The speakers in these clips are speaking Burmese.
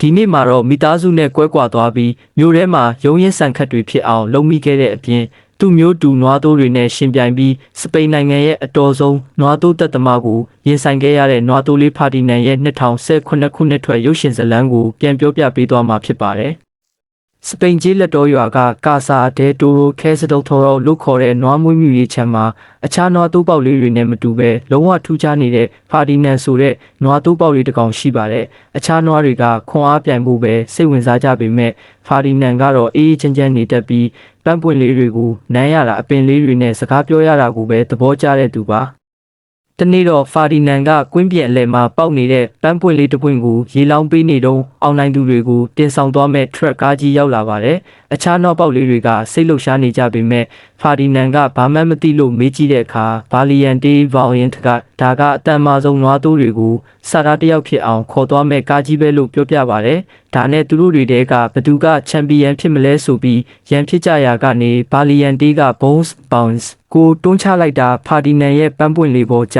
ဒီနေ့မှာတော့မိသားစုနဲ့ကွဲကွာသွားပြီးမြို့ထဲမှာရုံးရင်းဆန်ခတ်တွေဖြစ်အောင်လုပ်မိခဲ့တဲ့အပြင်သူ့မျိုးတူနွားသိုးတွေနဲ့ရှင်ပြိုင်ပြီးစပိန်နိုင်ငံရဲ့အတော်ဆုံးနွားသိုးတပ်သမားကိုရင်ဆိုင်ခဲ့ရတဲ့နွားသိုးလေးဖာဒီနန်ရဲ့2019ခုနှစ်ထွက်ရုပ်ရှင်ဇာတ်လမ်းကိုပြန်ပြောပြပေးသွားမှာဖြစ်ပါတယ်။စပိန်ကြီးလက်တော်ရွာကကာဆာဒဲတိုရိုခဲစတုတ်ထော်လို့ခေါ်တဲ့နွားမွေးမြူရေးခြံမှာအခြားနွားသိုးပေါက်လေးတွေနဲ့မတူပဲလုံးဝထူးခြားနေတဲ့ဖာဒီနန်ဆိုတဲ့နွားသိုးပေါက်လေးတစ်ကောင်ရှိပါတယ်။အခြားနွားတွေကခွန်အားပြိုင်ဖို့ပဲစိတ်ဝင်စားကြပေမဲ့ဖာဒီနန်ကတော့အေးအေးချမ်းချမ်းနေတတ်ပြီးပန်းပွင့်လေးတွေကိုနမ်းရတာအပင်လေးတွေနဲ့စကားပြောရတာကိုပဲသဘောကျတဲ့သူပါ။တနေ့တော့ဖာဒီနန်ကကွင်းပြင်အလဲမှာပေါက်နေတဲ့ပန်းပွင့်လေးတစ်ပွင့်ကိုရေလောင်းပေးနေတော့အောင်နိုင်သူတွေကိုတင်ဆောင်သွားမဲ့ထရက်ကားကြီးရောက်လာပါတယ်။အခြားနောက်ပေါက်လေးတွေကစိတ်လှုပ်ရှားနေကြပေမဲ့ဖာဒီနန်ကဘာမှမသိလို့မေးကြည့်တဲ့အခါဗာလီယန်တေးဗောင်ရင်ကဒါကအတန်မာဆုံးနွားသိုးတွေကိုစာသားတစ်ယောက်ဖြစ်အောင်ခေါ်သွားမဲ့ကားကြီးပဲလို့ပြောပြပါတယ်။ဒါနဲ့သူတို့တွေတဲကဘသူကချန်ပီယံဖြစ်မလဲဆိုပြီးရန်ဖြစ်ကြရာကနေဗာလီယန်တေးက bounce ကိုတွန်းချလိုက်တာဖာဒီနန်ရဲ့ပန်းပွင့်လေးပေါ်က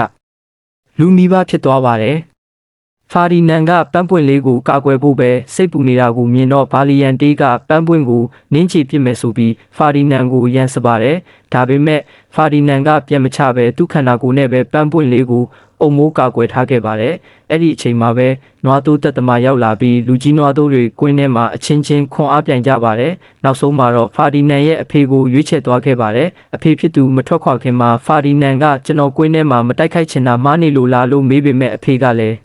ျလူနီးပါးဖြစ်သွားပါတယ်။ဖာဒီနန်ကပန်းပွင့်လေးကိုကာကွယ်ဖို့ပဲစိတ်ပူနေတာကိုမြင်တော့ဗာလီယန်တေးကပန်းပွင့်ကိုနင်းချပစ်မယ်ဆိုပြီးဖာဒီနန်ကိုရန်စပါတယ်။ဒါပေမဲ့ဖာဒီနန်ကပြန်မချပဲသူ့ခန္ဓာကိုယ်နဲ့ပဲပန်းပွင့်လေးကိုအုံမိုးကာကွယ်ထားခဲ့ပါတယ်။အဲ့ဒီအချိန်မှာပဲနွားသိုးတက်သမားရောက်လာပြီးလူကြီးနွားသိုးတွေကွင်းထဲမှာအချင်းချင်းခွန်အားပြိုင်ကြပါတယ်။နောက်ဆုံးမှာတော့ဖာဒီနန်ရဲ့အဖေကိုရွေးချယ်သွားခဲ့ပါတယ်။အဖေဖြစ်သူမထွက်ခွာခင်မှာဖာဒီနန်ကကျွန်တော်ကွင်းထဲမှာမတိုက်ခိုက်ချင်တာမားနေလို့လားလို့မေးပေမဲ့အဖေကလည်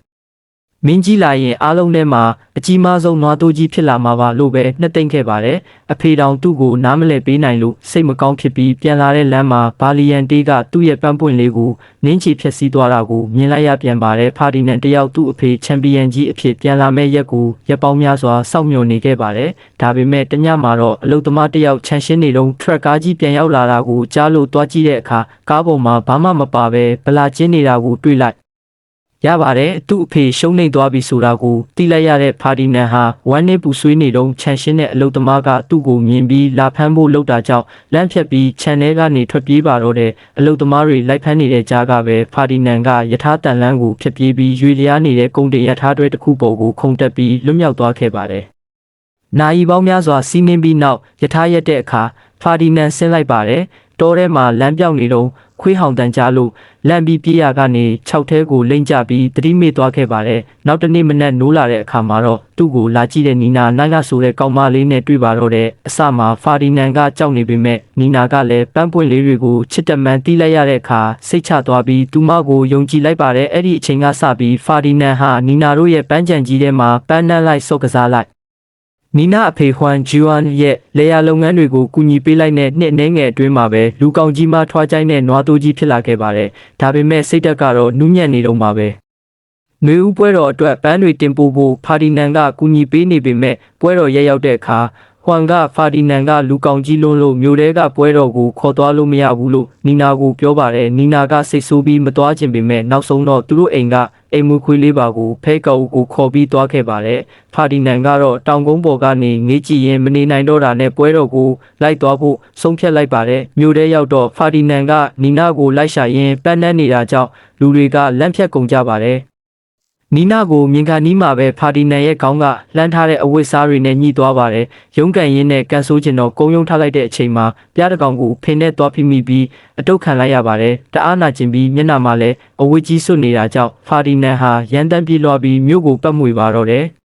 းမင်းကြီးလာရင်အားလုံးထဲမှာအကြီးမားဆုံးနွားသိုးကြီးဖြစ်လာမှာပါလို့ပဲနှစ်သိမ့်ခဲ့ပါတယ်။အဖေတောင်သူ့ကိုနားမလည်ပေးနိုင်လို့စိတ်မကောင်းဖြစ်ပြီးပြန်လာတဲ့လမ်းမှာဗာလီယန်တေးကသူ့ရဲ့ပန်းပွင့်လေးကိုနင်းချဖျက်ဆီးသွားတာကိုမြင်လိုက်ရပြန်ပါတယ်။ဖာဒီနန်တယောက်သူ့အဖေချန်ပီယံကြီးအဖြစ်ပြန်လာမဲ့ရက်ကိုရက်ပေါင်းများစွာစောင့်မျှော်နေခဲ့ပါတယ်။ဒါပေမဲ့တညမှာတော့အလုသမားတယောက်ခြံရှင်းနေတော့ထရက်ကားကြီးပြန်ရောက်လာတာကိုကြားလို့တွားကြည့်တဲ့အခါကားပေါ်မှာဘာမှမပါပဲဗလာကျင်းနေတာကိုတွေ့လိုက်ရပါတယ်သူ့အဖေရှုံးနေသွားပြီဆိုတာကိုသိလိုက်ရတဲ့ဖာဒီနန်ဟာဝမ်းနဲ့ပူဆွေးနေတော့ခြံရှင်းတဲ့အလုသမားကသူ့ကိုမြင်ပြီးလာဖမ်းဖို့လုပ်တာကြောင့်လမ်းဖြတ်ပြီးခြံထဲကနေထွက်ပြေးပါတော့တဲ့အလုသမားတွေလိုက်ဖမ်းနေတဲ့ကြားကပဲဖာဒီနန်ကယထာတန်လန်းကိုဖျက်ပြေးပြီးရွေလျားနေတဲ့ကုန်းတင်ယထာတွဲတစ်ခုပေါ်ကိုခုန်တက်ပြီးလွတ်မြောက်သွားခဲ့ပါတယ်။နာရီပေါင်းများစွာစီးနှင်းပြီးနောက်ယထာရက်တဲ့အခါဖာဒီနန်ဆင်းလိုက်ပါတယ်။တောထဲမှာလမ်းပြောင်းနေတော့ခွေးဟောင်တန်ကြားလို့လမ်းပြီးပြေးရကနေ6ထဲကိုလိမ့်ကျပြီးသတိမေ့သွားခဲ့ပါတယ်။နောက်တနေ့မနက်နိုးလာတဲ့အခါမှာတော့သူ့ကိုလာကြည့်တဲ့နီနာနိုင်လာဆိုတဲ့ကောင်မလေးနဲ့တွေ့ပါတော့တဲ့အစမှာဖာဒီနန်ကကြောက်နေပေမဲ့နီနာကလည်းပန်းပွင့်လေးတွေကိုချစ်တမန်တီးလိုက်ရတဲ့အခါစိတ်ချသွားပြီးသူမကိုယုံကြည်လိုက်ပါတယ်။အဲ့ဒီအချိန်ကစပြီးဖာဒီနန်ဟာနီနာတို့ရဲ့ပန်းချံကြီးထဲမှာပန်းနှံလိုက်စော့ကစားလိုက်နီနာအဖေဟွမ်ဂျူအန်ရဲ့လေယာလုပ်ငန်းတွေကိုကူညီပေးလိုက်တဲ့နှစ်နှဲငယ်အတွင်းမှာပဲလူကောင်ကြီးမှထွားကြိုင်းတဲ့နွားသိုးကြီးဖြစ်လာခဲ့ပါတယ်။ဒါပေမဲ့စိတ်တက်ကတော့နူးညံ့နေတော့မှာပဲ။နှွေဦးပွဲတော်အတွက်ပန်းတွေတင်ပို့ဖို့ဖာဒီနန်ကကူညီပေးနေပေမဲ့ပွဲတော်ရက်ရောက်တဲ့အခါဟွမ်ကဖာဒီနန်ကလူကောင်ကြီးလုံးလို့မျိုးတဲကပွဲတော်ကိုခေါ်သွားလို့မရဘူးလို့နီနာကိုပြောပါတယ်။နီနာကစိတ်ဆိုးပြီးမသွားချင်ပေမဲ့နောက်ဆုံးတော့သူတို့အိမ်ကအိမ်မွေးခွေးလေးပါကိုဖဲကောက်ကိုခေါ်ပြီးသွားခဲ့ပါတယ်။ဖာဒီနန်ကတော့တောင်ကုန်းပေါ်ကနေငေးကြည့်ရင်မနေနိုင်တော့တာနဲ့ပွဲတော်ကိုလိုက်သွားဖို့ဆုံးဖြတ်လိုက်ပါတယ်။မြို့ထဲရောက်တော့ဖာဒီနန်ကနီနာကိုလိုက်ရှာရင်းပန်းနှံနေတာကြောင့်လူတွေကလမ်းဖြတ်ကုန်ကြပါတယ်။နီနာကိုမြင်ခါနီးမှာပဲဖာဒီနန်ရဲ့ခေါင်းကလှမ်းထားတဲ့အဝတ်စားတွေနဲ့ညှိသွားပါတယ်။ရုံးကန်ရင်းနဲ့ကန်ဆိုးချင်တော့ကုန်းယုံထားလိုက်တဲ့အချိန်မှာပြားတကောင်ကိုဖင်နဲ့သွားဖိမိပြီးအတုတ်ခံလိုက်ရပါတယ်။တအားနာကျင်ပြီးမျက်နှာမှာလည်းအဝတ်ကြီးစွတ်နေတာကြောင့်ဖာဒီနန်ဟာရန်တမ်းပြေးလွှားပြီးမြို့ကိုပတ်မွေပါတော့တယ်။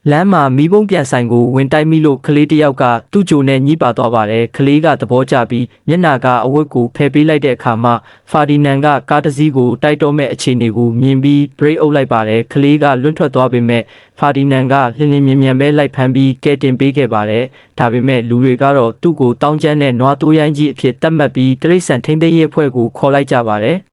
လမ်းမှာမီးပုံးပြန်ဆိုင်ကိုဝင်တိုက်မိလို့ကလေးတယောက်ကသူ့ကြိုနဲ့ညှိပါသွားပါတယ်။ကလေးကသဘောကျပြီးမျက်နှာကအဝတ်ကိုဖယ်ပေးလိုက်တဲ့အခါမှာဖာဒီနန်ကကားတစ်စီးကိုတိုက်တော့မဲ့အခြေအနေကိုမြင်ပြီးဘရိတ်အုပ်လိုက်ပါတယ်။ကလေးကလွတ်ထွက်သွားပေမဲ့ဖာဒီနန်ကလင်းလင်းမြန်မြန်ပဲလိုက်ဖမ်းပြီးကဲတင်ပေးခဲ့ပါတယ်။ဒါပေမဲ့လူတွေကတော့သူ့ကိုတောင်းကျမ်းတဲ့နွားတိုးရိုင်းကြီးအဖြစ်သတ်မှတ်ပြီးတိရစ္ဆာန်ထိန်းသိမ်းရေးအဖွဲ့ကိုခေါ်လိုက်ကြပါတယ်။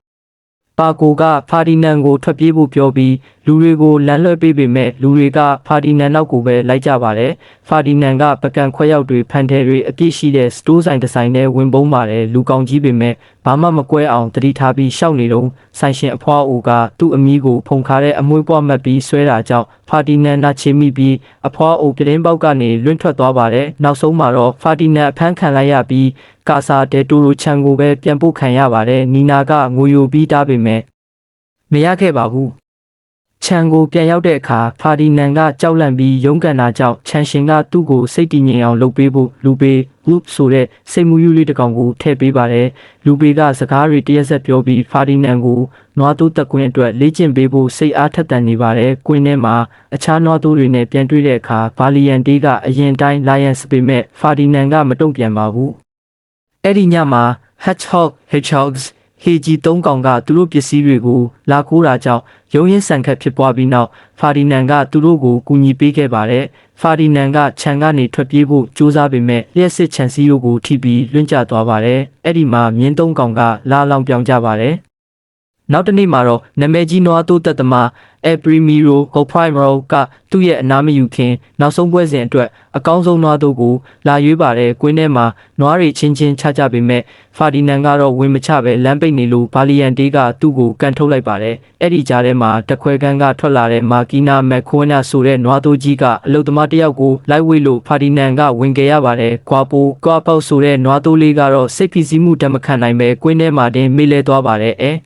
ပါကိုကဖာဒီနန်ကိုထွက်ပြေးဖို့ပြောပြီးလူတွေကိုလမ်းလွှဲပေးပေမဲ့လူတွေကဖာဒီနန်နောက်ကိုပဲလိုက်ကြပါတယ်။ဖာဒီနန်ကပကံခွဲရောက်တွေဖန်ထဲတွေအပြည့်ရှိတဲ့စတိုးဆိုင်တစ်ဆိုင်နဲ့ဝင်ပုံးပါတယ်လူကောင်ကြီးပေမဲ့ဘာမှမကွဲအောင်တတိထားပြီးရှောက်နေတော့ဆိုင်ရှင်အဖွားအိုကသူ့အမီးကိုဖုန်ခါတဲ့အမွှေးပွားမှတ်ပြီးဆွဲတာကြောင့်ဖာဒီနန်နာချေမိပြီးအဖွားအိုပြတင်းပေါက်ကနေလွင့်ထွက်သွားပါတယ်။နောက်ဆုံးမှာတော့ဖာဒီနန်အဖမ်းခံလိုက်ရပြီးကာဆာဒဲတိုရိုချန်ကိုပဲပြန်ပို့ခံရပါတယ်။နီနာကငိုယိုပြီးတားပေမဲ့မရခဲ့ပါဘူး ခြံကိုပြန်ရောက်တဲ့အခါဖာဒီနန်ကကြောက်လန့်ပြီးရုန်းကန်တာကြောင့်ခြံရှင်ကသူ့ကိုစိတ်တည်ငြိမ်အောင်လုပ်ပေးဖို့လူပေဂရုဆိုတဲ့စိတ်မူးယွလေးတစ်ကောင်ကိုထည့်ပေးပါတယ်လူပေကစကားတွေတရက်ဆက်ပြောပြီးဖာဒီနန်ကိုနွားတိုးတက်ကွင်းအတွက်လေ့ကျင့်ပေးဖို့စိတ်အားထက်သန်နေပါတယ်ကွင်းထဲမှာအခြားနွားတိုးတွေနဲ့ပြန်တွေ့တဲ့အခါဗာလီယန်တေးကအရင်တိုင်းလိုင်ယန်စပေမဲ့ဖာဒီနန်ကမတုံ့ပြန်ပါဘူးအဲ့ဒီညမှာ hedgehogs ဟေဂျီ၃ကောင်ကသူတို့ပစ္စည်းတွေကိုလာခိုးတာကြောင့်ရုံးရင်းဆန်ခတ်ဖြစ်ပွားပြီးနောက်ဖာဒီနန်ကသူတို့ကိုကူညီပေးခဲ့ပါတယ်။ဖာဒီနန်ကခြံကနေထွက်ပြေးဖို့ကြိုးစားပေမဲ့လျှက်စစ်ခြံစည်းရိုးကိုထိပြီးလွင့်ကျသွားပါတယ်။အဲ့ဒီမှာမြင်း၃ကောင်ကလာလောင်ပြောင်ကြပါတယ်။နောက်တစ်နေ့မှာတော့နာမည်ကြီးနွားတိုးတက်သမားEprimiro Goprimero ကသူ့ရဲ့အနားမယူခင်နောက်ဆုံးပွဲစဉ်အတွက်အကောင်းဆုံးနွားတိုးကိုလာရွေးပါတယ်ကွင်းထဲမှာနွားတွေချင်းချင်းချကြပေမဲ့ဖာဒီနန်ကတော့ဝင်မချပဲလမ်းပိတ်နေလို့ဗာလီယန်တေးကသူ့ကိုကန်ထုတ်လိုက်ပါတယ်အဲ့ဒီကြားထဲမှာတခွဲကန်းကထွက်လာတဲ့မာကီနာမက်ခွန်းနာဆိုတဲ့နွားတိုးကြီးကအလုသမားတစ်ယောက်ကိုလိုက်ဝေးလို့ဖာဒီနန်ကဝင်ကြရပါတယ်ကွာပေါဆိုတဲ့နွားတိုးလေးကတော့စိတ်ဖိစီးမှုတမခံနိုင်ပဲကွင်းထဲမှာတင်မေးလဲသွားပါတယ်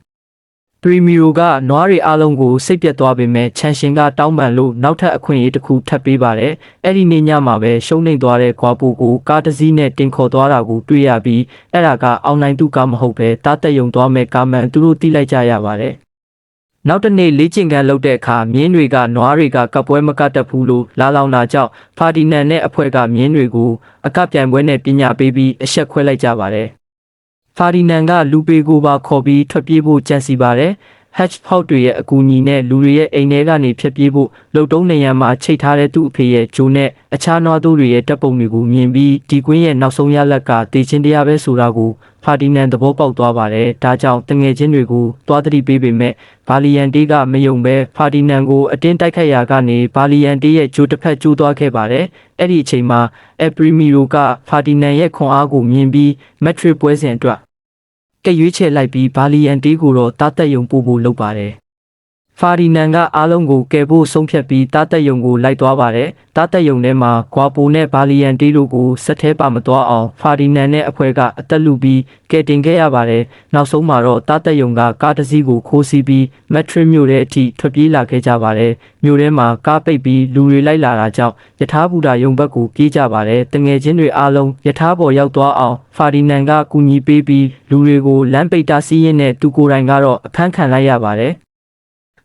ပရီမီရိုကနွားတွေအားလုံးကိုစိတ်ပြတ်သွားပေမဲ့ချန်ရှင်ကတောင်းပန်လို့နောက်ထပ်အခွင့်အရေးတစ်ခုထပ်ပေးပါတယ်။အဲ့ဒီနေ့ညမှာပဲရှုံးနိမ့်သွားတဲ့ကွာပူကိုကားတစ်စီးနဲ့တင်ခေါ်သွားတာကိုတွေ့ရပြီးအဲ့ဒါကအောင်နိုင်သူကမဟုတ်ပဲတားတက်ယုံသွားမဲ့ကားမှန်သူတို့တိလိုက်ကြရပါတယ်။နောက်တစ်နေ့လေ့ကျင့်ခန်းလုပ်တဲ့အခါမြင်းတွေကနွားတွေကကပ်ပွဲမကတ်တတ်ဘူးလို့လာလောင်တာကြောင့်ဖာဒီနန်နဲ့အဖွဲ့ကမြင်းတွေကိုအကပြိုင်ပွဲနဲ့ပညာပေးပြီးအဆက်ခွဲလိုက်ကြပါတယ်။ဖာဒီနန်ကလူပေကိုပါခေါ်ပြီးထွက်ပြေးဖို့ကြံစီပါတယ်။ hedgehog တွေရဲ့အကူအညီနဲ့လူတွေရဲ့အိမ်ထဲကနေဖြတ်ပြေးဖို့လှုပ်တုံးနေရမှာချိတ်ထားတဲ့သူ့အဖေရဲ့ဂျိုနဲ့အခြားနွားတိုးတွေရဲ့တပ်ပုံတွေကိုမြင်ပြီးဒီကွင်းရဲ့နောက်ဆုံးရလက်ကတေချင်းတရားပဲဆိုတာကိုဖာဒီနန်သဘောပေါက်သွားပါတယ်။ဒါကြောင့်တငယ်ချင်းတွေကိုသွားသတိပေးပေမဲ့ဗာလီယန်တေးကမယုံပဲဖာဒီနန်ကိုအတင်းတိုက်ခိုက်ရာကနေဗာလီယန်တေးရဲ့ဂျိုတစ်ဖက်ကျိုးသွားခဲ့ပါတယ်။အဲ့ဒီအချိန်မှာအပရီမီရိုကဖာဒီနန်ရဲ့ခွန်အားကိုမြင်ပြီးမက်ထရစ်ပွဲစဉ်အတွက်ကရွေးချယ်လိုက်ပြီးဗာလီယန်တေးကိုတော့တားတက်ယုံပို့ဖို့လုပ်ပါတယ်ဖာဒီနန်ကအားလုံးကိုကယ်ဖို့ဆုံးဖြတ်ပြီးတားတက်ယုံကိုလိုက်သွားပါတယ်တားတက်ယုံထဲမှာကွာပိုနဲ့ဗာလီယန်တေးတို့ကိုစက်သေးပါမသွားအောင်ဖာဒီနန်နဲ့အဖွဲ့ကအသက်လူပြီးကယ်တင်ခဲ့ရပါတယ်နောက်ဆုံးမှာတော့တားတက်ယုံကကားတစ်စီးကိုခိုးစီးပြီးမက်ထရစ်မြို့ထဲအထိထွက်ပြေးလာခဲ့ကြပါတယ်မြို့ထဲမှာကားပိတ်ပြီးလူတွေလိုက်လာတာကြောင့်ယထာဘူတာယုံဘက်ကိုပြေးကြပါတယ်တငယ်ချင်းတွေအားလုံးယထာပေါ်ရောက်သွားအောင်ဖာဒီနန်ကကူညီပေးပြီးလူတွေကိုလမ်းပိတ်တာစီးရင်နဲ့သူကိုယ်တိုင်ကတော့အခန်းခံလိုက်ရပါတယ်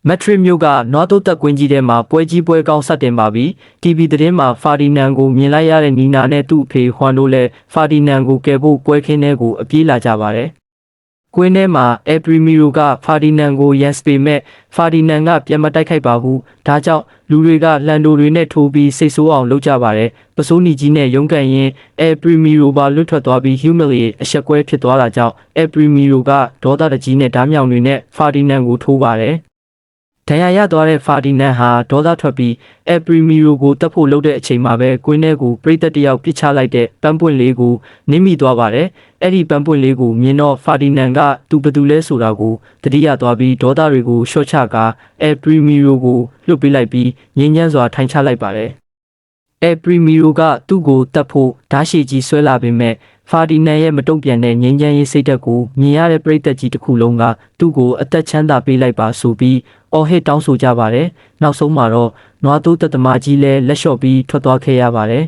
မက်ထရစ်မျိုးကနွားတိုးတက်ကွင်းကြီးထဲမှာပွဲကြီးပွဲကောင်းဆက်တင်ပါပြီ။ TV သတင်းမှာဖာဒီနန်ကိုမြင်လိုက်ရတဲ့နီနာနဲ့သူ့အဖေဟွမ်တို့လည်းဖာဒီနန်ကိုကယ်ဖို့ပွဲခင်းထဲကိုအပြေးလာကြပါတယ်။ကွင်းထဲမှာအပရီမီရိုကဖာဒီနန်ကိုရန်စပေမဲ့ဖာဒီနန်ကပြန်မတိုက်ခိုက်ပါဘူး။ဒါကြောင့်လူတွေကလန်ဒိုတွေနဲ့ထိုးပြီးစိတ်ဆိုးအောင်လုပ်ကြပါတယ်။ပစိုးနီကြီးနဲ့ရုန်းကန်ရင်အပရီမီရိုပါလွတ်ထွက်သွားပြီး humiliate အဆက်ကွဲဖြစ်သွားတာကြောင့်အပရီမီရိုကဒေါသတကြီးနဲ့ဓားမြောင်တွေနဲ့ဖာဒီနန်ကိုထိုးပါတယ်။ဒဏ်ရာရသွားတဲ့ဖာဒီနန်ဟာဒေါသထွက်ပြီးအပရီမီရိုကိုတက်ဖို့လုပ်တဲ့အချိန်မှာပဲကွင်းထဲကိုပရိသတ်တယောက်ပစ်ချလိုက်တဲ့ပန်းပွင့်လေးကိုနင်းမိသွားပါတယ်။အဲ့ဒီပန်းပွင့်လေးကိုမြင်တော့ဖာဒီနန်ကသူဘယ်သူလဲဆိုတာကိုတတိယသွားပြီးဒေါသတွေကိုရှော့ချကာအပရီမီရိုကိုလွတ်ပေးလိုက်ပြီးငြိမ်းချမ်းစွာထိုင်ချလိုက်ပါတယ်။အပရီမီရိုကသူ့ကိုတက်ဖို့ဓာတ်ရှည်ကြီးဆွဲလာပေမဲ့ဖာဒီနန်ရဲ့မတုံ့ပြန်တဲ့ငြိမ်းချမ်းရေးစိတ်ဓာတ်ကိုမြင်ရတဲ့ပရိသတ်ကြီးတစ်ခုလုံးကသူ့ကိုအသက်ချမ်းသာပေးလိုက်ပါဆိုပြီးအော်ဟစ်တောင်းဆိုကြပါတယ်။နောက်ဆုံးမှာတော့နွားတိုးသက်သမားကြီးလည်းလက်လျှော့ပြီးထွက်သွားခဲ့ရပါတယ်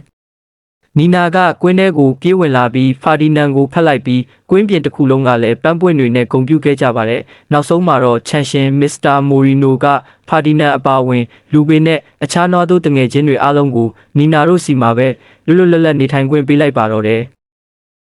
။နီနာကကွင်းထဲကိုပြေးဝင်လာပြီးဖာဒီနန်ကိုဖက်လိုက်ပြီးကွင်းပြင်တစ်ခုလုံးကလည်းပန်းပွင့်တွေနဲ့ဂုံပြုခဲ့ကြပါတယ်။နောက်ဆုံးမှာတော့ချန်ရှင်မစ္စတာမိုရီနိုကဖာဒီနန်အပါအဝင်လူပေနဲ့အခြားနွားတိုးတငယ်ချင်းတွေအားလုံးကိုနီနာတို့စီမှာပဲလွတ်လွတ်လပ်လပ်နေထိုင်ခွင့်ပေးလိုက်ပါတော့တယ်။